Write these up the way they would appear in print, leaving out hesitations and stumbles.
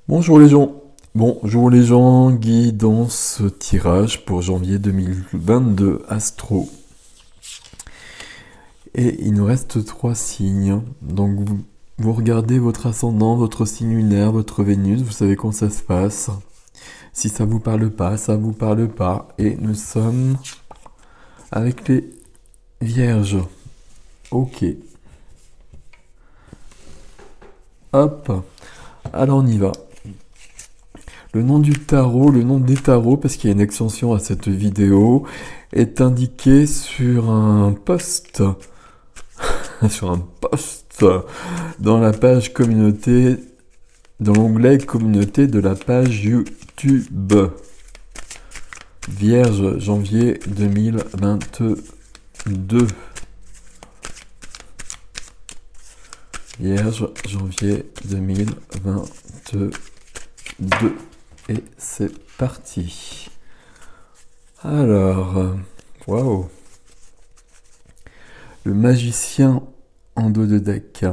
Bonjour les gens. Bonjour les gens, Guy dans ce tirage pour janvier 2022 Astro. Et il nous reste 3 signes. Donc vous regardez votre ascendant, votre signe lunaire, votre Vénus, vous savez comment ça se passe. Si ça vous parle pas, ça vous parle pas. Et nous sommes avec les Vierges. Ok. Hop. Alors on y va. Le nom du tarot, le nom des tarots, parce qu'il y a une extension à cette vidéo, est indiqué sur un post, sur un post dans la page communauté, dans l'onglet communauté de la page YouTube. Vierge, janvier 2022. Vierge, janvier 2022. Et c'est parti. Alors, waouh. Le magicien en dos de deck.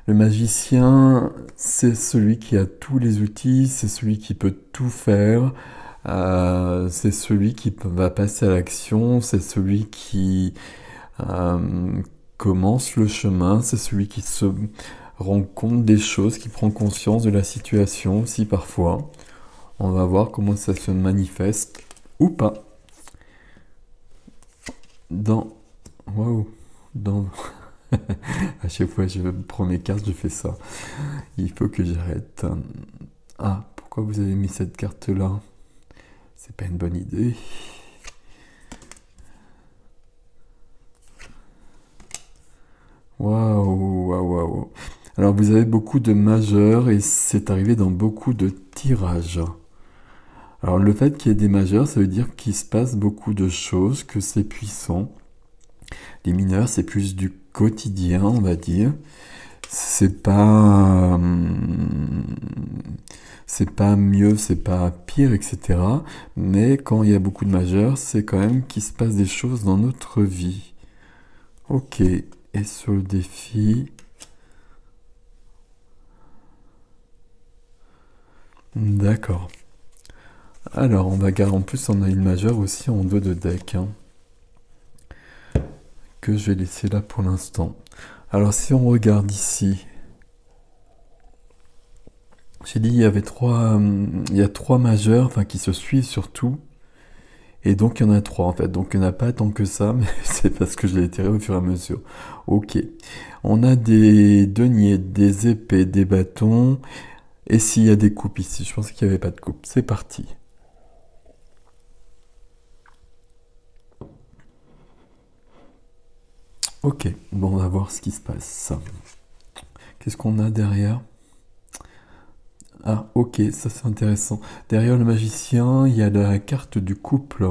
Le magicien, c'est celui qui a tous les outils, c'est celui qui peut tout faire, c'est celui qui va passer à l'action, c'est celui qui commence le chemin, c'est celui qui se rend compte des choses, qui prend conscience de la situation aussi parfois. On va voir comment ça se manifeste ou pas. Waouh. À chaque fois que je prends mes cartes, je fais ça. Il faut que j'arrête. Ah, pourquoi vous avez mis cette carte-là? C'est pas une bonne idée. Waouh. Alors vous avez beaucoup de majeurs et c'est arrivé dans beaucoup de tirages. Alors le fait qu'il y ait des majeurs, ça veut dire qu'il se passe beaucoup de choses, que c'est puissant. Les mineurs, c'est plus du quotidien, on va dire. C'est pas mieux, c'est pas pire, etc. Mais quand il y a beaucoup de majeurs, c'est quand même qu'il se passe des choses dans notre vie. Ok, et sur le défi... D'accord. Alors, on va garder, en plus on a une majeure aussi en dos de deck, que je vais laisser là pour l'instant. Alors si on regarde ici, j'ai dit il y a 3 majeurs, enfin qui se suivent surtout, et donc il y en a 3 en fait, donc il n'y en a pas tant que ça, mais c'est parce que je l'ai tiré au fur et à mesure. Ok, on a des deniers, des épées, des bâtons, et s'il y a des coupes ici, je pensais qu'il n'y avait pas de coupe, c'est parti. Ok, bon, on va voir ce qui se passe. Qu'est-ce qu'on a derrière? Ah, ok, ça c'est intéressant. Derrière le magicien, il y a la carte du couple.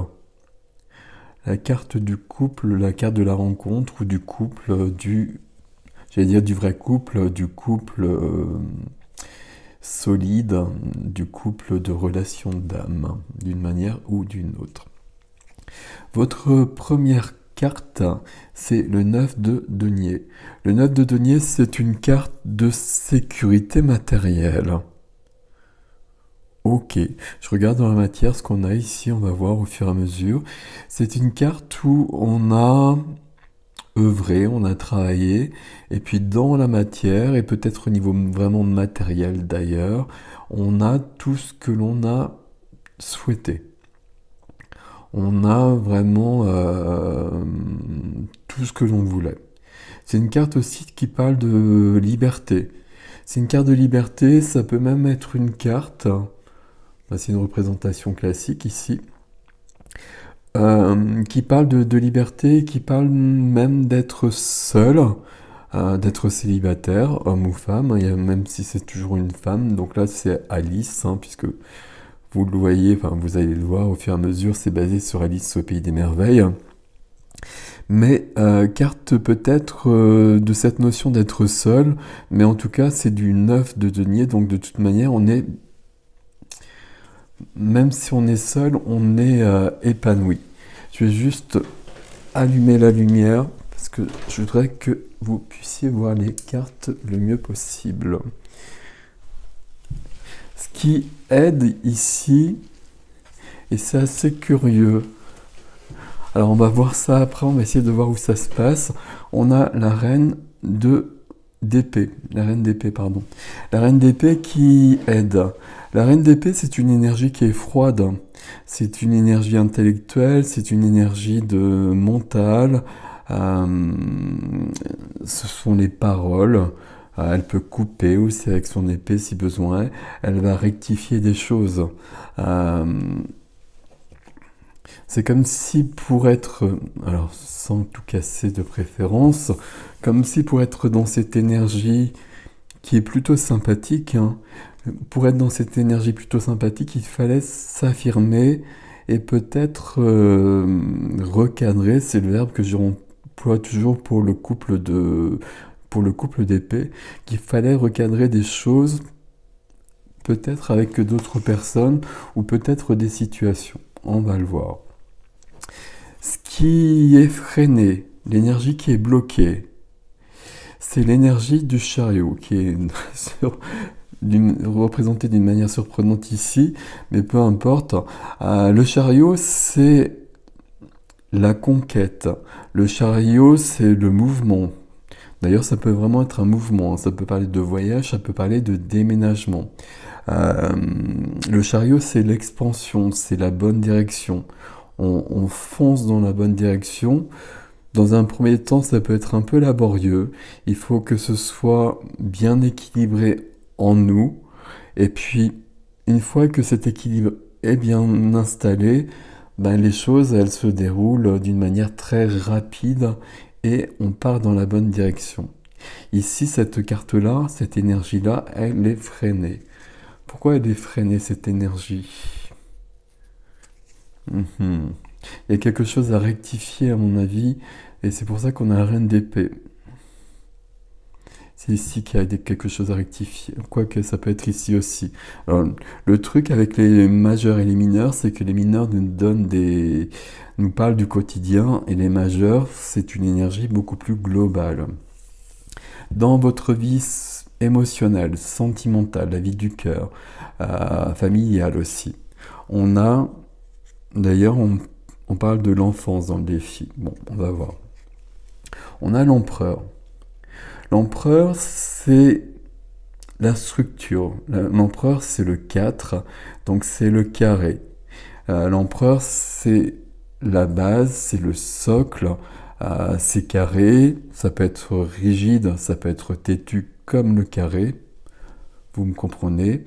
La carte du couple, la carte de la rencontre ou du couple, j'allais dire du vrai couple, du couple solide, du couple de relation d'âme, d'une manière ou d'une autre. Votre première carte, c'est le 9 de denier. Le 9 de denier, c'est une carte de sécurité matérielle. Ok, je regarde dans la matière ce qu'on a ici, on va voir au fur et à mesure. C'est une carte où on a œuvré, on a travaillé, et puis dans la matière, et peut-être au niveau vraiment matériel d'ailleurs, on a tout ce que l'on a souhaité. On a vraiment tout ce que l'on voulait. C'est une carte aussi qui parle de liberté. C'est une carte de liberté, ça peut même être une carte, c'est une représentation classique ici, qui parle de liberté, qui parle même d'être seul, d'être célibataire, homme ou femme, même si c'est toujours une femme, donc là c'est Alice, puisque vous le voyez, enfin vous allez le voir au fur et à mesure, c'est basé sur Alice au Pays des Merveilles. Mais carte peut-être de cette notion d'être seul, mais en tout cas c'est du 9 de denier, donc de toute manière on est, même si on est seul, on est épanoui. Je vais juste allumer la lumière, parce que je voudrais que vous puissiez voir les cartes le mieux possible. Ce qui aide ici, et c'est assez curieux. Alors on va voir ça après, on va essayer de voir où ça se passe. On a la reine d'épée, la reine d'épée, pardon. La reine d'épée qui aide. La reine d'épée, c'est une énergie qui est froide. C'est une énergie intellectuelle, c'est une énergie de mentale. Euh, Ce sont les paroles. Elle peut couper aussi avec son épée si besoin. Elle va rectifier des choses. Euh, c'est comme si pour être, alors sans tout casser de préférence, comme si pour être dans cette énergie qui est plutôt sympathique, hein, pour être dans cette énergie plutôt sympathique, il fallait s'affirmer et peut-être recadrer, c'est le verbe que j'emploie toujours pour le couple d'épée, qu'il fallait recadrer des choses peut-être avec d'autres personnes ou peut-être des situations. On va le voir. Ce qui est freiné, l'énergie qui est bloquée, c'est l'énergie du chariot qui est représentée d'une manière surprenante ici, mais peu importe. Le chariot, c'est la conquête. Le chariot, c'est le mouvement. D'ailleurs, ça peut vraiment être un mouvement. Ça peut parler de voyage, ça peut parler de déménagement. Euh, le chariot, c'est l'expansion, c'est la bonne direction. On fonce dans la bonne direction. Dans un premier temps, ça peut être un peu laborieux. Il faut que ce soit bien équilibré en nous. Et puis, une fois que cet équilibre est bien installé, ben, les choses, elles se déroulent d'une manière très rapide et on part dans la bonne direction. Ici, cette carte-là, cette énergie-là, elle est freinée. Pourquoi elle est freinée, cette énergie? Mhm. Il y a quelque chose à rectifier, à mon avis, et c'est pour ça qu'on a la reine d'épée. C'est ici qu'il y a quelque chose à rectifier, quoique ça peut être ici aussi. Alors, le truc avec les majeurs et les mineurs, c'est que les mineurs nous parlent du quotidien, et les majeurs, c'est une énergie beaucoup plus globale. Dans votre vie émotionnelle, sentimentale, la vie du cœur, familiale aussi, on a, d'ailleurs, on parle de l'enfance dans le défi. Bon, on va voir. On a l'empereur. L'empereur, c'est la structure. L'empereur, c'est le 4, donc c'est le carré. L'empereur, c'est la base, c'est le socle, c'est carré, ça peut être rigide, ça peut être têtu comme le carré, vous me comprenez.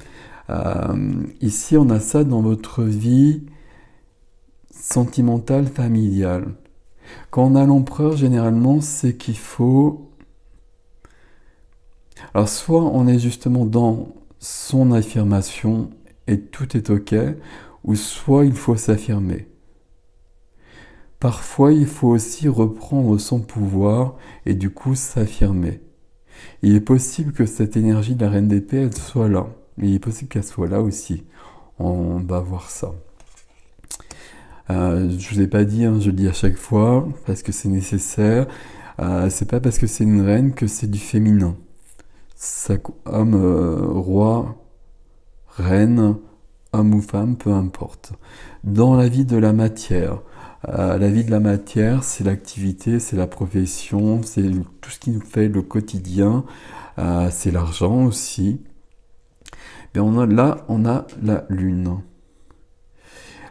Ici, on a ça dans votre vie sentimentale, familiale. Quand on a l'empereur, généralement, c'est qu'il faut... Alors, soit on est justement dans son affirmation et tout est OK, ou soit il faut s'affirmer. Parfois, il faut aussi reprendre son pouvoir et du coup s'affirmer. Il est possible que cette énergie de la reine d'épée, elle soit là. Mais il est possible qu'elle soit là aussi. On va voir ça. Je vous ai pas dit, hein, je le dis à chaque fois, parce que c'est nécessaire. C'est pas parce que c'est une reine que c'est du féminin. Homme, roi, reine, homme ou femme, peu importe. Dans la vie de la matière, la vie de la matière, c'est l'activité, c'est la profession, c'est tout ce qui nous fait le quotidien, c'est l'argent aussi. Et là, on a la lune.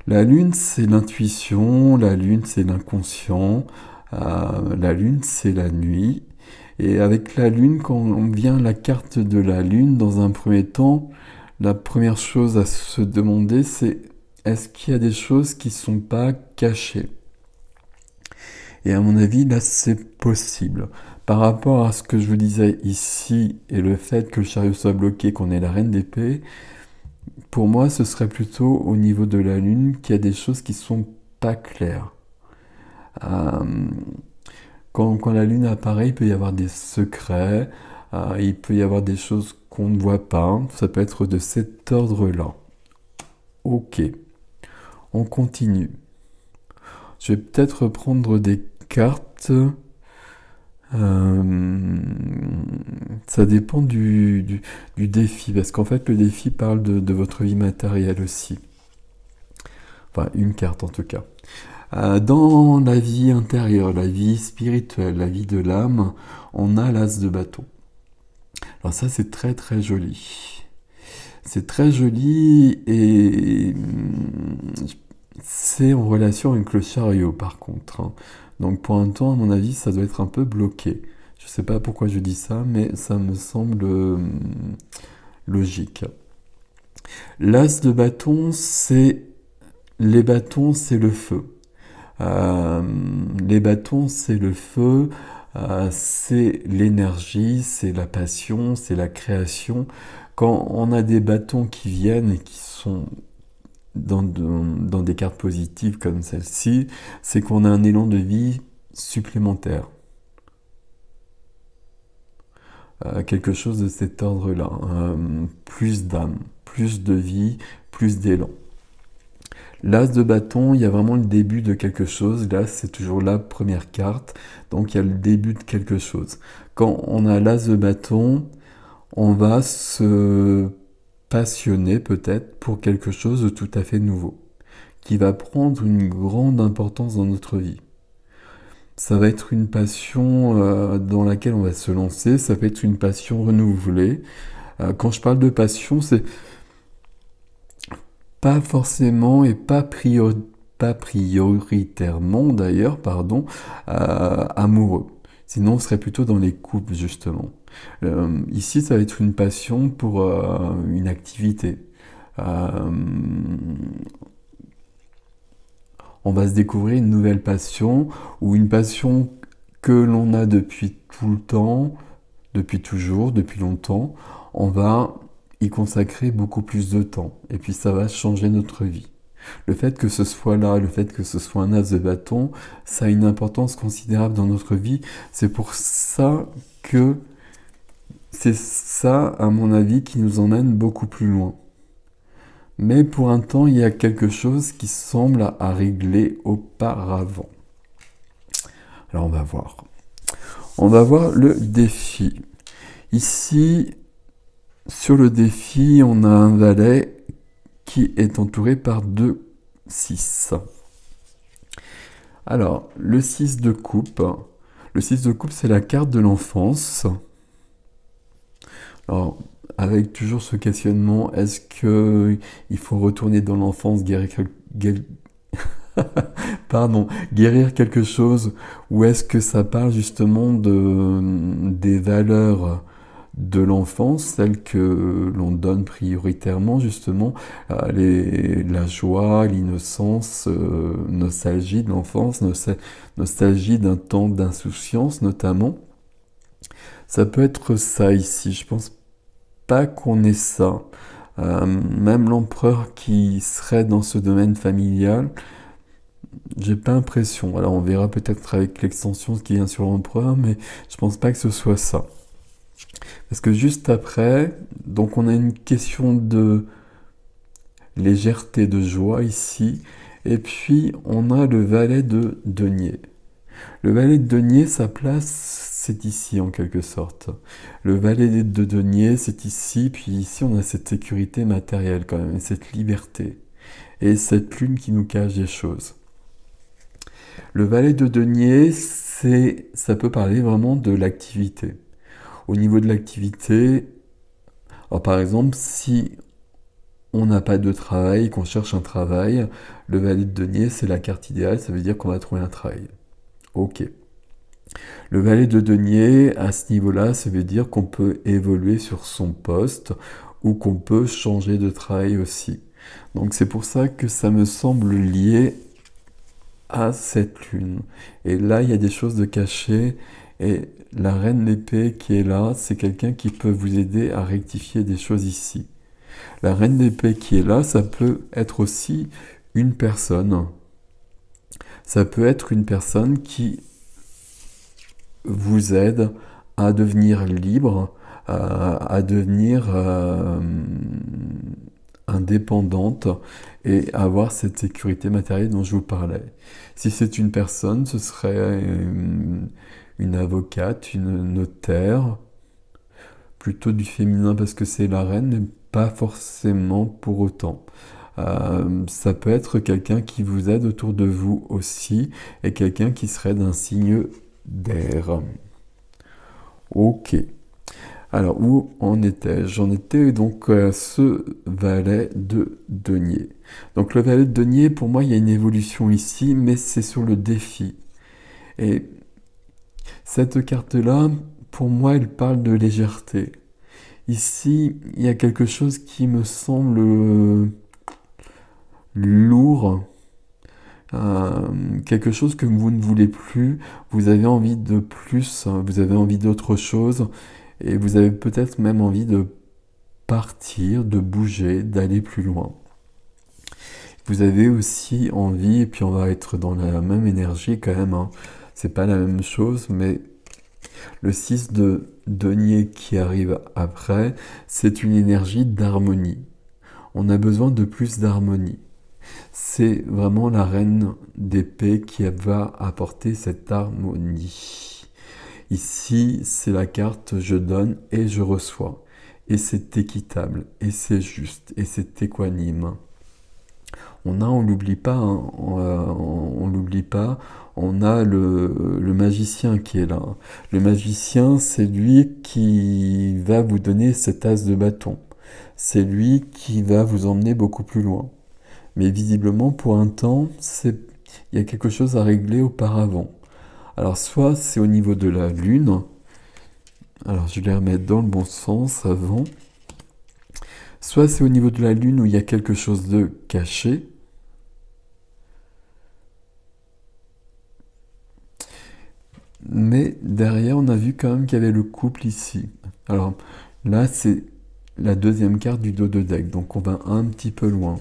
La lune, c'est l'intuition, la lune, c'est l'inconscient, la lune, c'est la nuit. Et avec la lune, quand on vient la carte de la lune, dans un premier temps, la première chose à se demander, c'est est-ce qu'il y a des choses qui ne sont pas cachées? Et à mon avis, là, c'est possible. Par rapport à ce que je vous disais ici, et le fait que le chariot soit bloqué, qu'on ait la reine d'épée, pour moi, ce serait plutôt au niveau de la lune qu'il y a des choses qui sont pas claires. Euh, quand la lune apparaît, il peut y avoir des secrets, il peut y avoir des choses qu'on ne voit pas. Ça peut être de cet ordre-là. Ok, on continue. Je vais peut-être prendre des cartes. Euh, Ça dépend du défi, parce qu'en fait le défi parle de votre vie matérielle aussi. Enfin, une carte en tout cas. Dans la vie intérieure, la vie spirituelle, la vie de l'âme, on a l'as de bâton. Alors ça, c'est très très joli. C'est très joli et c'est en relation avec le chariot par contre, hein. Donc pour un temps, à mon avis, ça doit être un peu bloqué. Je sais pas pourquoi je dis ça, mais ça me semble logique. L'as de bâton, c'est les bâtons, c'est le feu. Euh, les bâtons, c'est le feu, c'est l'énergie, c'est la passion, c'est la création. Quand on a des bâtons qui viennent et qui sont dans des cartes positives comme celle-ci, c'est qu'on a un élan de vie supplémentaire. Quelque chose de cet ordre-là. Plus d'âme, plus de vie, plus d'élan. L'as de bâton, il y a vraiment le début de quelque chose. L'as, c'est toujours la première carte. Donc, il y a le début de quelque chose. Quand on a l'as de bâton, on va se passionner peut-être pour quelque chose de tout à fait nouveau, qui va prendre une grande importance dans notre vie. Ça va être une passion dans laquelle on va se lancer. Ça peut être une passion renouvelée. Quand je parle de passion, c'est pas forcément et pas prioritairement d'ailleurs, pardon, amoureux. Sinon, on serait plutôt dans les couples, justement. Ici, ça va être une passion pour une activité. Euh, on va se découvrir une nouvelle passion ou une passion que l'on a depuis tout le temps, depuis toujours, depuis longtemps. On va y consacrer beaucoup plus de temps. Et puis ça va changer notre vie. Le fait que ce soit là, le fait que ce soit un as de bâton, ça a une importance considérable dans notre vie. C'est pour ça que c'est ça, à mon avis, qui nous emmène beaucoup plus loin. Mais pour un temps, il y a quelque chose qui semble à régler auparavant. Alors on va voir. On va voir le défi. Ici, sur le défi, on a un valet qui est entouré par 2 6. Alors, le 6 de coupe. Le 6 de coupe, c'est la carte de l'enfance. Alors, avec toujours ce questionnement, est-ce que il faut retourner dans l'enfance, guérir quelque chose, ou est-ce que ça parle justement des valeurs de l'enfance, celles que l'on donne prioritairement justement, la joie, l'innocence, nostalgie de l'enfance, nostalgie d'un temps d'insouciance notamment. Ça peut être ça ici, je pense pas qu'on ait ça. Même l'empereur qui serait dans ce domaine familial, j'ai pas l'impression. Alors on verra peut-être avec l'extension ce qui vient sur l'empereur, mais je pense pas que ce soit ça. Parce que juste après, donc on a une question de légèreté, de joie ici, et puis on a le valet de denier. Le valet de denier, sa place, c'est ici en quelque sorte. Le valet de denier, c'est ici, puis ici on a cette sécurité matérielle quand même, et cette liberté, et cette lune qui nous cache des choses. Le valet de denier, ça peut parler vraiment de l'activité. Au niveau de l'activité, alors par exemple, si on n'a pas de travail, qu'on cherche un travail, le valet de denier, c'est la carte idéale, ça veut dire qu'on va trouver un travail. Ok. Le valet de denier, à ce niveau-là, ça veut dire qu'on peut évoluer sur son poste ou qu'on peut changer de travail aussi. Donc c'est pour ça que ça me semble lié à cette lune. Et là, il y a des choses de cachées. Et la reine d'épée qui est là, c'est quelqu'un qui peut vous aider à rectifier des choses ici. La reine d'épée qui est là, ça peut être aussi une personne. Ça peut être une personne qui vous aide à devenir libre, à devenir indépendante et avoir cette sécurité matérielle dont je vous parlais. Si c'est une personne, ce serait une avocate, une notaire, plutôt du féminin parce que c'est la reine, mais pas forcément pour autant. Ça peut être quelqu'un qui vous aide autour de vous aussi, et quelqu'un qui serait d'un signe d'air. Ok. Alors, où en étais-je? J'en étais donc à ce valet de denier. Donc le valet de denier, pour moi, il y a une évolution ici, mais c'est sur le défi. Et cette carte-là, pour moi, elle parle de légèreté. Ici, il y a quelque chose qui me semble lourd, quelque chose que vous ne voulez plus, vous avez envie de plus, vous avez envie d'autre chose, et vous avez peut-être même envie de partir, de bouger, d'aller plus loin. Vous avez aussi envie, et puis on va être dans la même énergie quand même, hein. C'est pas la même chose, mais le 6 de denier qui arrive après, c'est une énergie d'harmonie. On a besoin de plus d'harmonie. C'est vraiment la reine d'épée qui va apporter cette harmonie. Ici, c'est la carte je donne et je reçois. Et c'est équitable, et c'est juste, et c'est équanime. On l'oublie pas, hein, on l'oublie pas, on a le magicien qui est là. Le magicien, c'est lui qui va vous donner cet as de bâton. C'est lui qui va vous emmener beaucoup plus loin. Mais visiblement, pour un temps, il y a quelque chose à régler auparavant. Alors, soit c'est au niveau de la lune. Alors, je vais les remettre dans le bon sens avant. Soit c'est au niveau de la lune où il y a quelque chose de caché. Mais derrière, on a vu quand même qu'il y avait le couple ici. Alors, là, c'est la deuxième carte du dos de deck. Donc, on va un petit peu loin.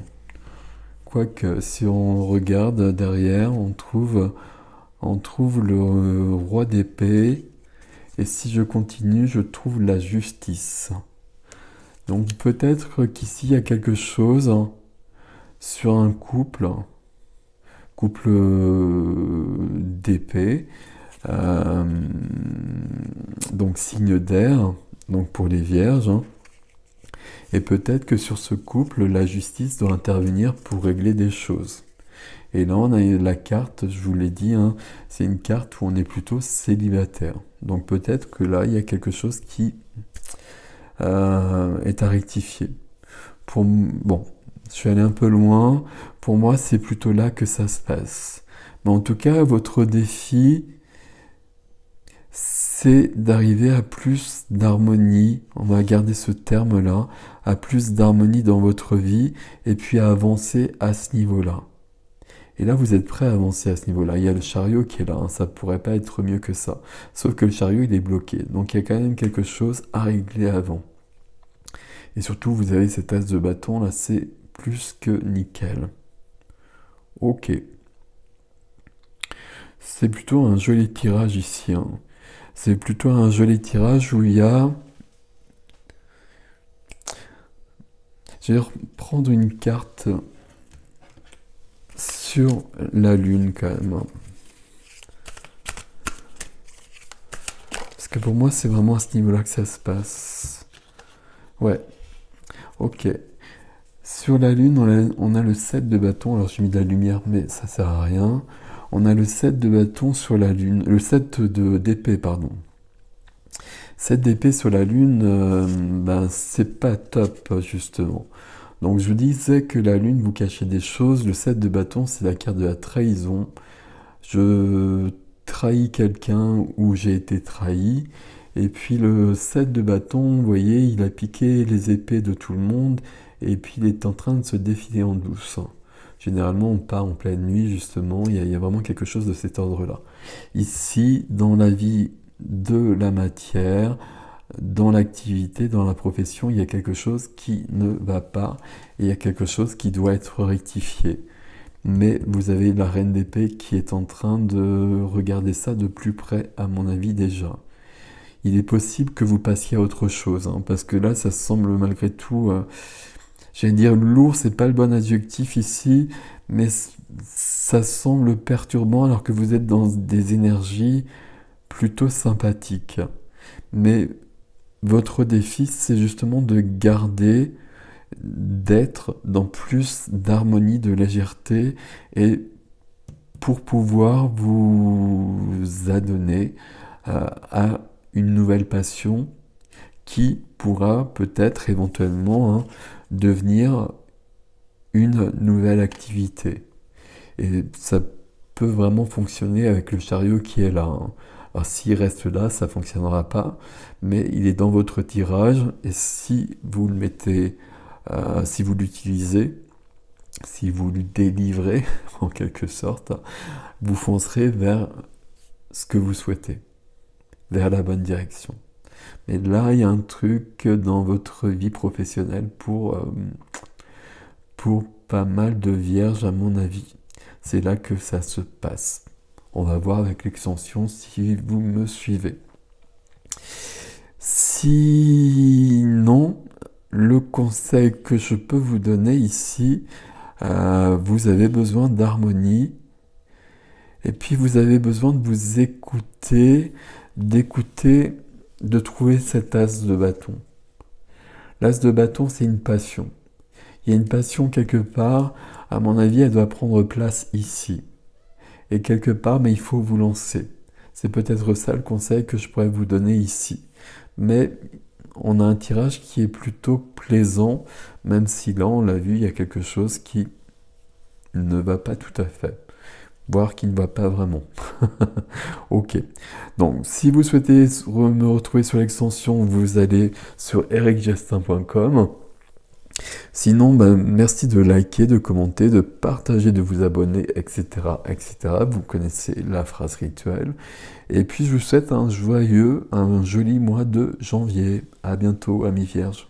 Quoique, si on regarde derrière, on trouve le roi d'épée. Et si je continue, je trouve la justice. Donc peut-être qu'ici, il y a quelque chose sur un couple d'épée, euh, donc signe d'air, donc pour les vierges, hein. Et peut-être que sur ce couple, la justice doit intervenir pour régler des choses. Et là, on a la carte, je vous l'ai dit, hein, c'est une carte où on est plutôt célibataire. Donc peut-être que là, il y a quelque chose qui est à rectifier. Bon, je suis allé un peu loin. Pour moi, c'est plutôt là que ça se passe. Mais en tout cas, votre défi, c'est d'arriver à plus d'harmonie, on va garder ce terme-là, à plus d'harmonie dans votre vie, et puis à avancer à ce niveau-là. Et là, vous êtes prêt à avancer à ce niveau-là. Il y a le chariot qui est là, hein, ça pourrait pas être mieux que ça. Sauf que le chariot, il est bloqué. Donc il y a quand même quelque chose à régler avant. Et surtout, vous avez cet as de bâton, là, c'est plus que nickel. Ok. C'est plutôt un joli tirage ici, hein. C'est plutôt un joli tirage où il y a... Je vais prendre une carte sur la lune quand même, hein. Parce que pour moi, c'est vraiment à ce niveau-là que ça se passe. Ouais, ok. Sur la lune, on a le 7 de bâton. Alors j'ai mis de la lumière, mais ça sert à rien. On a le 7 de bâton sur la lune. Le 7 d'épée, pardon. 7 d'épée sur la lune, ben, c'est pas top, justement. Donc je vous disais que la lune vous cachait des choses. Le 7 de bâton, c'est la carte de la trahison. Je trahis quelqu'un ou j'ai été trahi. Et puis le 7 de bâton, vous voyez, il a piqué les épées de tout le monde. Et puis il est en train de se défiler en douce. Généralement, on part en pleine nuit, justement. Il y a vraiment quelque chose de cet ordre-là. Ici, dans la vie de la matière, dans l'activité, dans la profession, il y a quelque chose qui ne va pas et il y a quelque chose qui doit être rectifié. Mais vous avez la reine d'épée qui est en train de regarder ça de plus près, à mon avis déjà. Il est possible que vous passiez à autre chose, hein, parce que là, ça semble malgré tout, j'allais dire lourd, c'est pas le bon adjectif ici, mais ça semble perturbant alors que vous êtes dans des énergies plutôt sympathique. Mais votre défi, c'est justement de garder, d'être dans plus d'harmonie, de légèreté, et pour pouvoir vous adonner à une nouvelle passion qui pourra peut-être éventuellement devenir une nouvelle activité. Et ça peut vraiment fonctionner avec le chariot qui est là, hein. Alors s'il reste là, ça ne fonctionnera pas, mais il est dans votre tirage, et si vous le mettez, si vous l'utilisez, si vous le délivrez en quelque sorte, vous foncerez vers ce que vous souhaitez, vers la bonne direction. Mais là, il y a un truc dans votre vie professionnelle pour pas mal de vierges, à mon avis. C'est là que ça se passe. On va voir avec l'extension si vous me suivez. Sinon, le conseil que je peux vous donner ici, vous avez besoin d'harmonie, et puis vous avez besoin de vous écouter, d'écouter, de trouver cet as de bâton. L'as de bâton, c'est une passion. Il y a une passion quelque part, à mon avis, elle doit prendre place ici. Et quelque part, mais il faut vous lancer. C'est peut-être ça le conseil que je pourrais vous donner ici. Mais on a un tirage qui est plutôt plaisant, même si là, on l'a vu, il y a quelque chose qui ne va pas tout à fait, voire qui ne va pas vraiment. Ok. Donc, si vous souhaitez me retrouver sur l'extension, vous allez sur ericgestin.com. Sinon, merci de liker, de commenter, de partager, de vous abonner, etc., etc. Vous connaissez la phrase rituelle. Et puis, je vous souhaite un joli mois de janvier. À bientôt, amis vierges.